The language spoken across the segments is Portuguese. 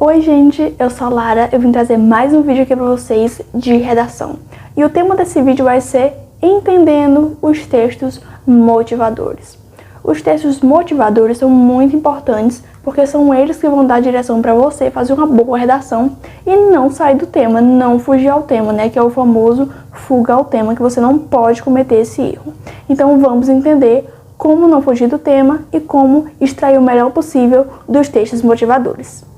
Oi gente, eu sou a Lara, eu vim trazer mais um vídeo aqui pra vocês de redação. E o tema desse vídeo vai ser entendendo os textos motivadores. Os textos motivadores são muito importantes porque são eles que vão dar direção para você fazer uma boa redação e não sair do tema, não fugir ao tema, né? Que é o famoso fuga ao tema, que você não pode cometer esse erro. Então vamos entender como não fugir do tema e como extrair o melhor possível dos textos motivadores.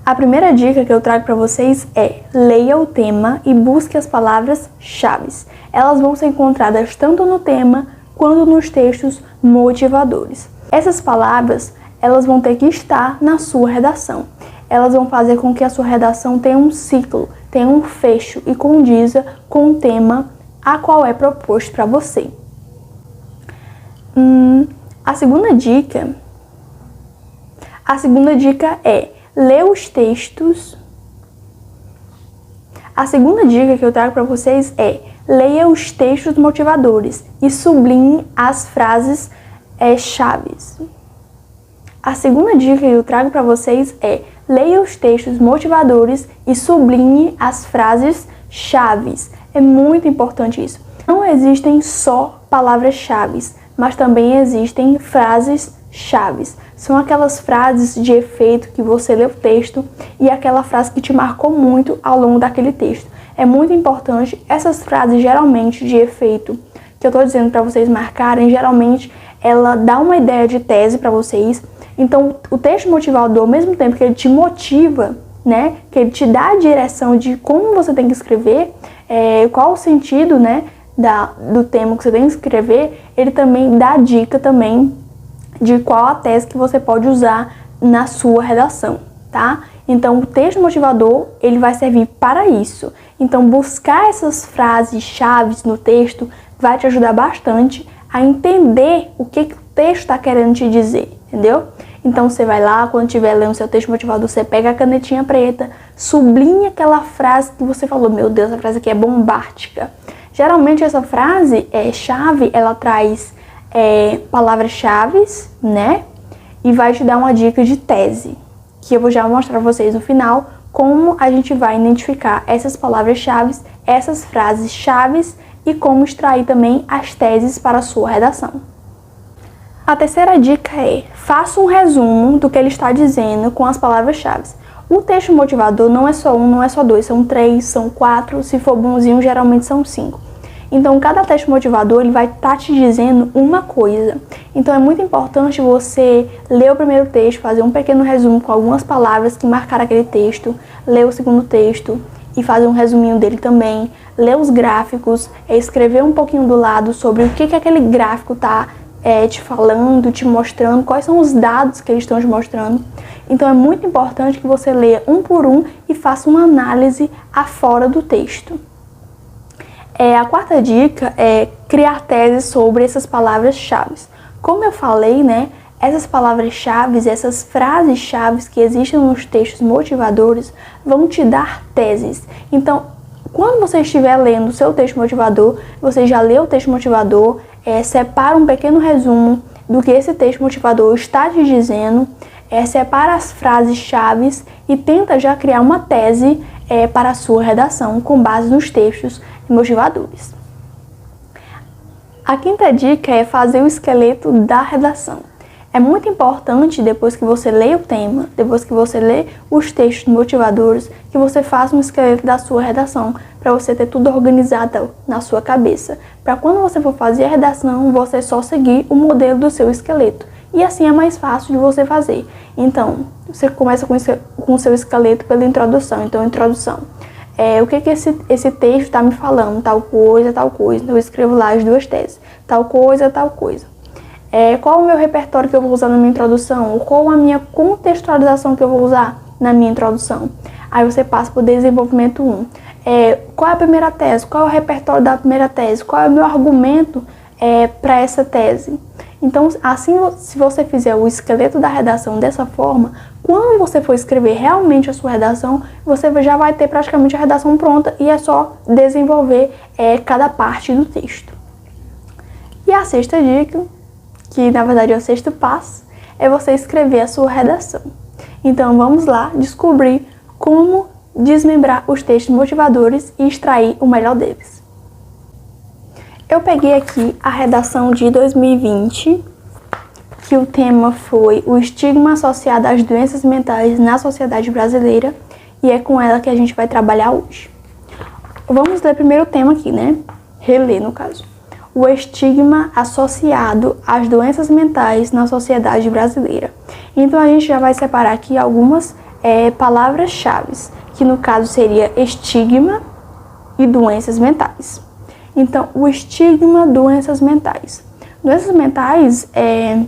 A primeira dica que eu trago para vocês é: leia o tema e busque as palavras-chave. Elas vão ser encontradas tanto no tema quanto nos textos motivadores. Essas palavras, elas vão ter que estar na sua redação. Elas vão fazer com que a sua redação tenha um ciclo, tenha um fecho e condiza com o tema a qual é proposto para você. A segunda dica é ler os textos. A segunda dica que eu trago para vocês é: leia os textos motivadores e sublinhe as frases chaves. A segunda dica que eu trago para vocês é: leia os textos motivadores e sublinhe as frases chaves. É muito importante isso. Não existem só palavras-chave, mas também existem frases-chaves. São aquelas frases de efeito que você lê o texto e aquela frase que te marcou muito ao longo daquele texto. É muito importante. Essas frases geralmente de efeito que eu estou dizendo para vocês marcarem, geralmente ela dá uma ideia de tese para vocês. Então o texto motivador, ao mesmo tempo que ele te motiva, né, que ele te dá a direção de como você tem que escrever, qual o sentido, né, do tema que você tem que escrever, ele também dá dica também de qual a tese que você pode usar na sua redação, tá? Então, o texto motivador, ele vai servir para isso. Então, buscar essas frases-chave no texto vai te ajudar bastante a entender o que o texto está querendo te dizer, entendeu? Então, você vai lá, quando estiver lendo seu texto motivador, você pega a canetinha preta, sublinha aquela frase que você falou: meu Deus, essa frase aqui é bombástica. Geralmente, essa frase chave, ela traz palavras-chave, né? E vai te dar uma dica de tese, que eu vou já mostrar para vocês no final como a gente vai identificar essas palavras-chave, essas frases-chave e como extrair também as teses para a sua redação. A terceira dica é: faça um resumo do que ele está dizendo com as palavras-chave. O texto motivador não é só um, não é só dois, são 3, são 4, se for bonzinho geralmente são 5. Então, cada texto motivador ele vai estar te dizendo uma coisa. Então, é muito importante você ler o primeiro texto, fazer um pequeno resumo com algumas palavras que marcaram aquele texto, ler o segundo texto e fazer um resuminho dele também, ler os gráficos, escrever um pouquinho do lado sobre o que aquele gráfico está te falando, te mostrando, quais são os dados que eles estão te mostrando. Então, é muito importante que você leia um por um e faça uma análise afora do texto. A quarta dica é criar teses sobre essas palavras-chave. Como eu falei, né, essas palavras-chave, essas frases-chave que existem nos textos motivadores vão te dar teses. Então, quando você estiver lendo o seu texto motivador, você já leu o texto motivador, separa um pequeno resumo do que esse texto motivador está te dizendo, separa as frases-chave e tenta já criar uma tese para a sua redação com base nos textos motivadores. A quinta dica é fazer o esqueleto da redação. É muito importante, depois que você lê o tema, depois que você lê os textos motivadores, que você faça um esqueleto da sua redação, para você ter tudo organizado na sua cabeça. Para quando você for fazer a redação, você só seguir o modelo do seu esqueleto. E assim é mais fácil de você fazer. Então, você começa com o seu esqueleto pela introdução. Então, introdução. O que esse texto está me falando? Tal coisa, tal coisa. Então, eu escrevo lá as duas teses. Tal coisa, tal coisa. Qual o meu repertório que eu vou usar na minha introdução? Ou qual a minha contextualização que eu vou usar na minha introdução? Aí você passa para o desenvolvimento 1. Qual é a primeira tese? Qual é o repertório da primeira tese? Qual é o meu argumento para essa tese? Então, assim, se você fizer o esqueleto da redação dessa forma, quando você for escrever realmente a sua redação, você já vai ter praticamente a redação pronta e é só desenvolver cada parte do texto. E a sexta dica, que na verdade é o sexto passo, é você escrever a sua redação. Então vamos lá descobrir como desmembrar os textos motivadores e extrair o melhor deles. Eu peguei aqui a redação de 2020, que o tema foi o estigma associado às doenças mentais na sociedade brasileira, e é com ela que a gente vai trabalhar hoje. Vamos ler primeiro o tema aqui, né? Reler, no caso. O estigma associado às doenças mentais na sociedade brasileira. Então a gente já vai separar aqui algumas palavras-chave, que no caso seria estigma e doenças mentais. Então, o estigma, doenças mentais. Doenças mentais é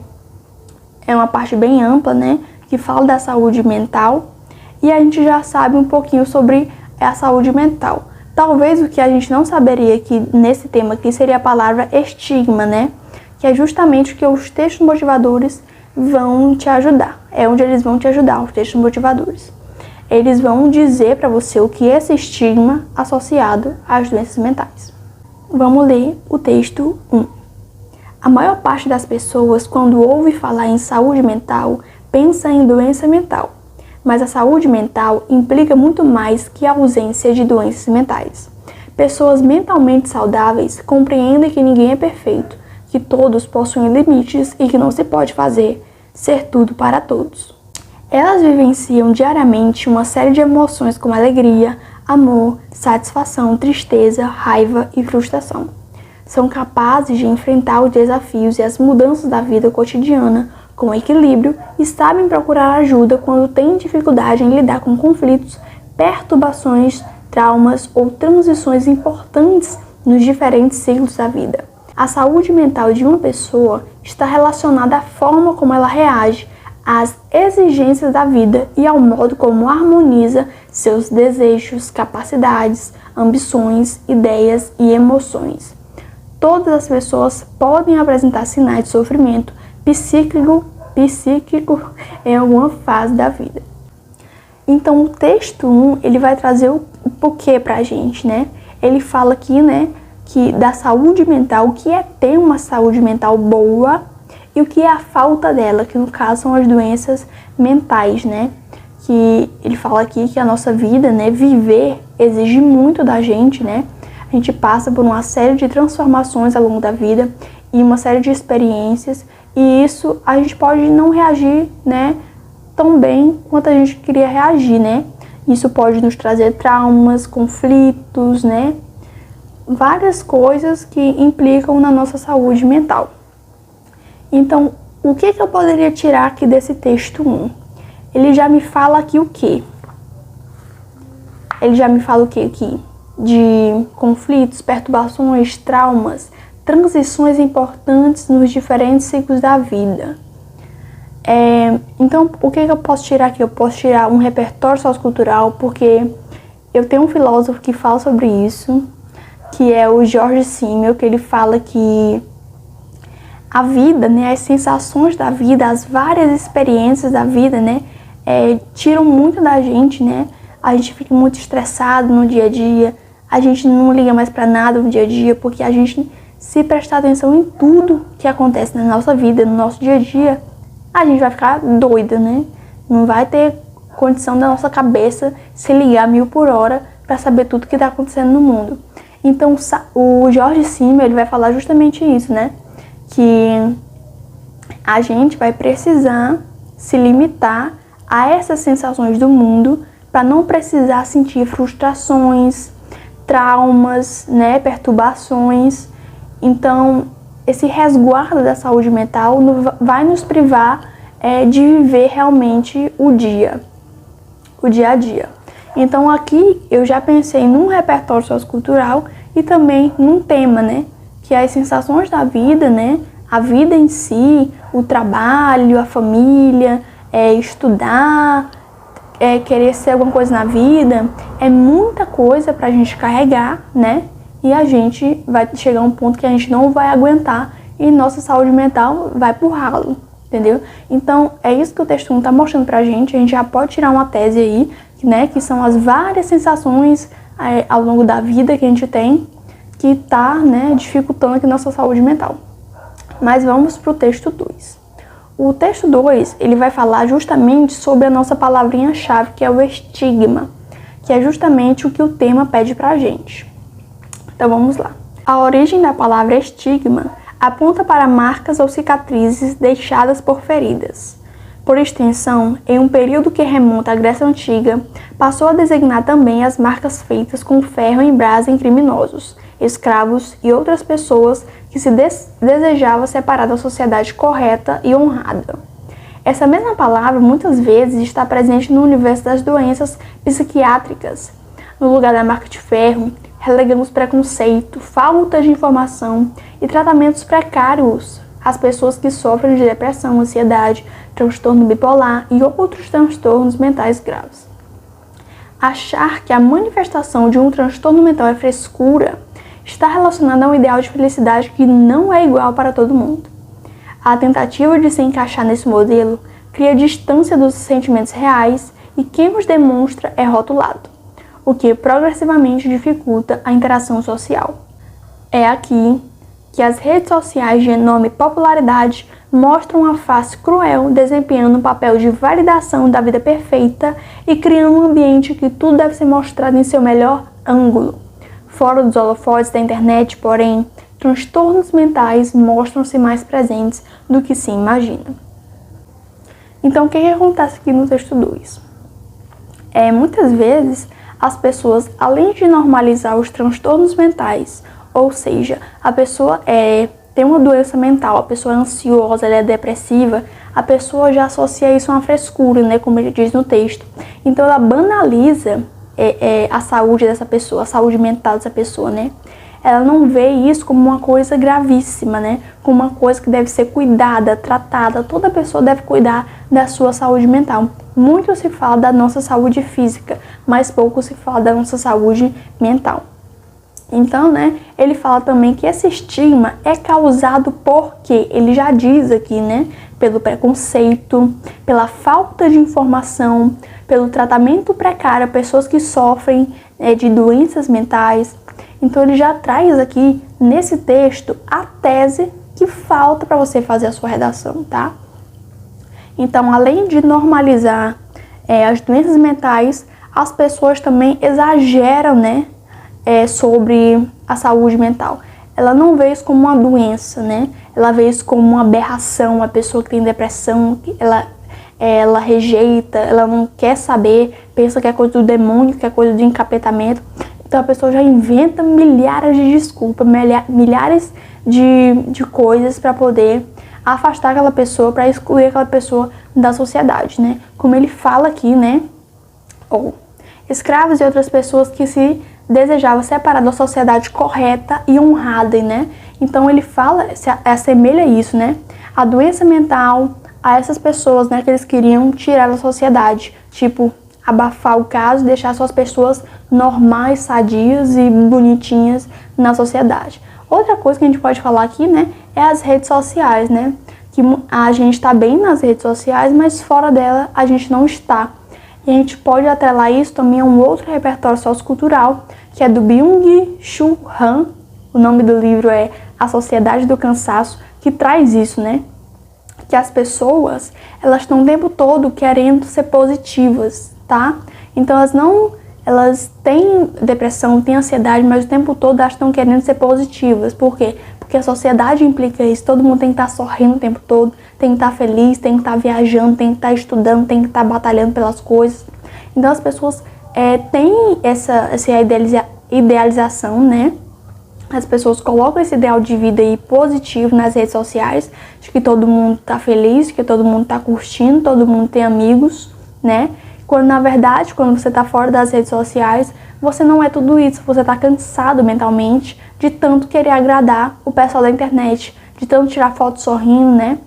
uma parte bem ampla, né? Que fala da saúde mental, e a gente já sabe um pouquinho sobre a saúde mental. Talvez o que a gente não saberia aqui nesse tema aqui seria a palavra estigma, né? Que é justamente o que os textos motivadores vão te ajudar. É onde eles vão te ajudar, os textos motivadores. Eles vão dizer para você o que é esse estigma associado às doenças mentais. Vamos ler o texto 1. A maior parte das pessoas, quando ouve falar em saúde mental, pensa em doença mental. Mas a saúde mental implica muito mais que a ausência de doenças mentais. Pessoas mentalmente saudáveis compreendem que ninguém é perfeito, que todos possuem limites e que não se pode ser tudo para todos. Elas vivenciam diariamente uma série de emoções como alegria, amor, satisfação, tristeza, raiva e frustração. São capazes de enfrentar os desafios e as mudanças da vida cotidiana com equilíbrio e sabem procurar ajuda quando têm dificuldade em lidar com conflitos, perturbações, traumas ou transições importantes nos diferentes ciclos da vida. A saúde mental de uma pessoa está relacionada à forma como ela reage às exigências da vida e ao modo como harmoniza seus desejos, capacidades, ambições, ideias e emoções. Todas as pessoas podem apresentar sinais de sofrimento psíquico em alguma fase da vida. Então o texto 1, ele vai trazer o porquê pra gente, né? Ele fala aqui, né, que da saúde mental, o que é ter uma saúde mental boa e o que é a falta dela, que no caso são as doenças mentais, né? Que ele fala aqui que a nossa vida, né, viver exige muito da gente, né? A gente passa por uma série de transformações ao longo da vida e uma série de experiências, e isso a gente pode não reagir, né, tão bem quanto a gente queria reagir, né? Isso pode nos trazer traumas, conflitos, né? Várias coisas que implicam na nossa saúde mental. Então, o que eu poderia tirar aqui desse texto 1? Ele já me fala aqui o quê? Ele já me fala o quê aqui? De conflitos, perturbações, traumas, transições importantes nos diferentes ciclos da vida. Então, o que eu posso tirar aqui? Eu posso tirar um repertório sociocultural, porque eu tenho um filósofo que fala sobre isso, que é o George Simmel, que ele fala que a vida, né, as sensações da vida, as várias experiências da vida, né, tiram muito da gente, né? A gente fica muito estressado no dia a dia, a gente não liga mais para nada no dia a dia, porque a gente, se prestar atenção em tudo que acontece na nossa vida, no nosso dia a dia, a gente vai ficar doida, né? Não vai ter condição da nossa cabeça se ligar 1000 por hora para saber tudo que está acontecendo no mundo. Então, o George Simmel, ele vai falar justamente isso, né? Que a gente vai precisar se limitar a essas sensações do mundo para não precisar sentir frustrações, traumas, né, perturbações. Então, esse resguardo da saúde mental vai nos privar de viver realmente o dia a dia. Então, aqui eu já pensei num repertório sociocultural e também num tema, né, que é as sensações da vida, né, a vida em si, o trabalho, a família, estudar, querer ser alguma coisa na vida, é muita coisa pra gente carregar, né? E a gente vai chegar a um ponto que a gente não vai aguentar e nossa saúde mental vai pro ralo, entendeu? Então, é isso que o texto 1 tá mostrando pra gente. A gente já pode tirar uma tese aí, né? Que são as várias sensações ao longo da vida que a gente tem que tá, né, dificultando aqui nossa saúde mental. Mas vamos pro texto 2. O texto 2, ele vai falar justamente sobre a nossa palavrinha-chave, que é o estigma, que é justamente o que o tema pede pra gente. Então vamos lá. A origem da palavra estigma aponta para marcas ou cicatrizes deixadas por feridas. Por extensão, em um período que remonta à Grécia Antiga, passou a designar também as marcas feitas com ferro em brasa em criminosos, escravos e outras pessoas que se desejava separar da sociedade correta e honrada. Essa mesma palavra muitas vezes está presente no universo das doenças psiquiátricas. No lugar da marca de ferro, relegamos preconceito, falta de informação e tratamentos precários às pessoas que sofrem de depressão, ansiedade, transtorno bipolar e outros transtornos mentais graves. Achar que a manifestação de um transtorno mental é frescura está relacionado a um ideal de felicidade que não é igual para todo mundo. A tentativa de se encaixar nesse modelo cria distância dos sentimentos reais e quem os demonstra é rotulado, o que progressivamente dificulta a interação social. É aqui que as redes sociais de enorme popularidade mostram a face cruel desempenhando um papel de validação da vida perfeita e criando um ambiente que tudo deve ser mostrado em seu melhor ângulo. Fora dos holofotes da internet, porém, transtornos mentais mostram-se mais presentes do que se imagina. Então, o que acontece aqui no texto 2? Muitas vezes, as pessoas, além de normalizar os transtornos mentais, ou seja, a pessoa tem uma doença mental, a pessoa é ansiosa, ela é depressiva, a pessoa já associa isso a uma frescura, né, como ele diz no texto. Então, ela banaliza a saúde dessa pessoa, a saúde mental dessa pessoa, né? Ela não vê isso como uma coisa gravíssima, né? Como uma coisa que deve ser cuidada, tratada. Toda pessoa deve cuidar da sua saúde mental. Muito se fala da nossa saúde física, mas pouco se fala da nossa saúde mental. Então, né, ele fala também que esse estigma é causado porque, ele já diz aqui, né, pelo preconceito, pela falta de informação, pelo tratamento precário a pessoas que sofrem de doenças mentais. Então, ele já traz aqui, nesse texto, a tese que falta para você fazer a sua redação, tá? Então, além de normalizar as doenças mentais, as pessoas também exageram, né, sobre a saúde mental. Ela não vê isso como uma doença, né? Ela vê isso como uma aberração. A pessoa que tem depressão, ela rejeita, ela não quer saber, pensa que é coisa do demônio, que é coisa de encapetamento. Então a pessoa já inventa milhares de desculpas, milhares de coisas para poder afastar aquela pessoa, para excluir aquela pessoa da sociedade, né? Como ele fala aqui, né? Ou escravos e outras pessoas que se desejavam separar da sociedade correta e honrada, né? Então ele fala, se assemelha isso, né? A doença mental a essas pessoas, né, que eles queriam tirar da sociedade, tipo, abafar o caso e deixar só as pessoas normais, sadias e bonitinhas na sociedade. Outra coisa que a gente pode falar aqui, né, é as redes sociais, né? Que a gente está bem nas redes sociais, mas fora dela a gente não está. E a gente pode atrelar isso também a um outro repertório sociocultural, que é do Byung-Chul Han. O nome do livro é A Sociedade do Cansaço, que traz isso, né? Que as pessoas, elas estão o tempo todo querendo ser positivas, tá? Então elas têm depressão, têm ansiedade, mas o tempo todo elas estão querendo ser positivas. Por quê? Porque a sociedade implica isso, todo mundo tem que estar sorrindo o tempo todo, tem que estar feliz, tem que estar viajando, tem que estar estudando, tem que estar batalhando pelas coisas. Então as pessoas têm essa idealização, né? As pessoas colocam esse ideal de vida aí positivo nas redes sociais, de que todo mundo tá feliz, que todo mundo tá curtindo, todo mundo tem amigos, né? Quando na verdade, quando você tá fora das redes sociais, você não é tudo isso, você tá cansado mentalmente de tanto querer agradar o pessoal da internet, de tanto tirar foto sorrindo, né?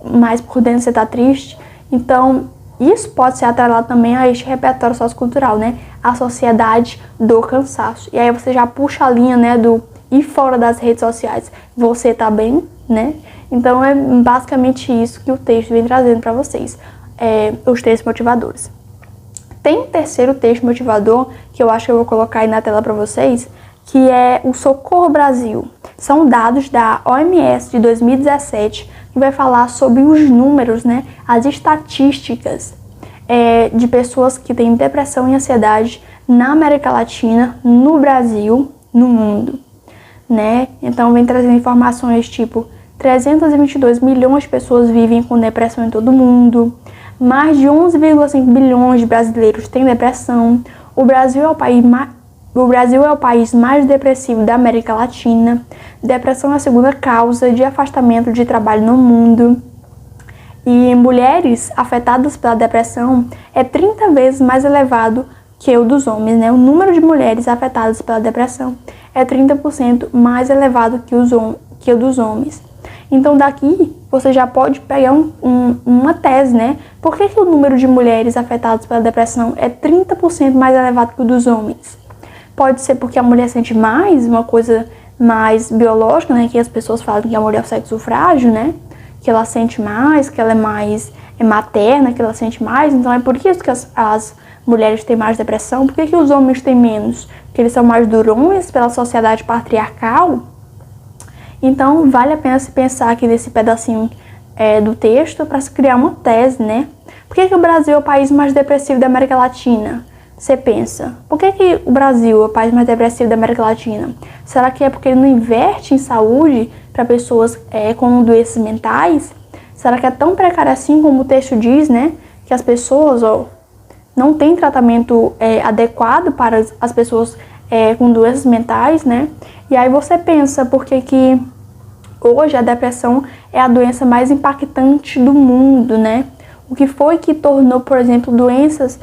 Mas por dentro você tá triste. Então, isso pode ser atrelado também a este repertório sociocultural, né? A sociedade do cansaço. E aí você já puxa a linha, né, do e fora das redes sociais, você tá bem, né? Então é basicamente isso que o texto vem trazendo para vocês, os textos motivadores. Tem um terceiro texto motivador que eu acho que eu vou colocar aí na tela para vocês, que é o Socorro Brasil. São dados da OMS de 2017 que e vai falar sobre os números, né, as estatísticas de pessoas que têm depressão e ansiedade na América Latina, no Brasil, no mundo, né? Então vem trazendo informações tipo 322 milhões de pessoas vivem com depressão em todo o mundo, mais de 11,5 bilhões de brasileiros têm depressão, o Brasil é o país mais depressivo da América Latina, depressão é a segunda causa de afastamento de trabalho no mundo. E mulheres afetadas pela depressão é 30 vezes mais elevado que o dos homens, né? O número de mulheres afetadas pela depressão é 30% mais elevado que o dos homens. Então daqui você já pode pegar uma tese, né? Por que o número de mulheres afetadas pela depressão é 30% mais elevado que o dos homens? Pode ser porque a mulher sente mais, uma coisa mais biológica, né? Que as pessoas falam que a mulher é o sexo frágil, né? Que ela sente mais, que ela é mais materna, que ela sente mais. Então é por isso que as mulheres têm mais depressão. Por que os homens têm menos? Porque eles são mais durões pela sociedade patriarcal. Então vale a pena se pensar aqui nesse pedacinho do texto para se criar uma tese, né? Por que o Brasil é o país mais depressivo da América Latina? Você pensa, por que o Brasil é o país mais depressivo da América Latina? Será que é porque ele não investe em saúde para pessoas com doenças mentais? Será que é tão precário assim como o texto diz, né? Que as pessoas não têm tratamento adequado para as pessoas com doenças mentais, né? E aí você pensa, por que hoje a depressão é a doença mais impactante do mundo, né? O que foi que tornou, por exemplo, doenças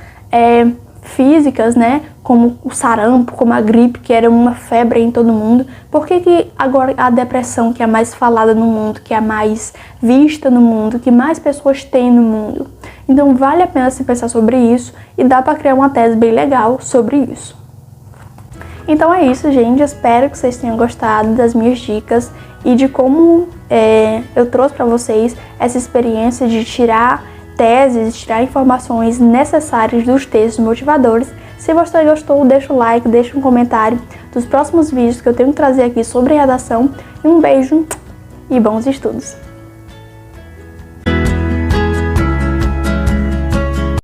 físicas, né, como o sarampo, como a gripe, que era uma febre em todo mundo. Por que agora a depressão, que é a mais falada no mundo, que é a mais vista no mundo, que mais pessoas têm no mundo? Então vale a pena se pensar sobre isso e dá para criar uma tese bem legal sobre isso. Então é isso, gente. Espero que vocês tenham gostado das minhas dicas e de como eu trouxe para vocês essa experiência de tirar teses, tirar informações necessárias dos textos motivadores. Se você gostou, deixa o like, deixa um comentário dos próximos vídeos que eu tenho que trazer aqui sobre redação. E um beijo e bons estudos!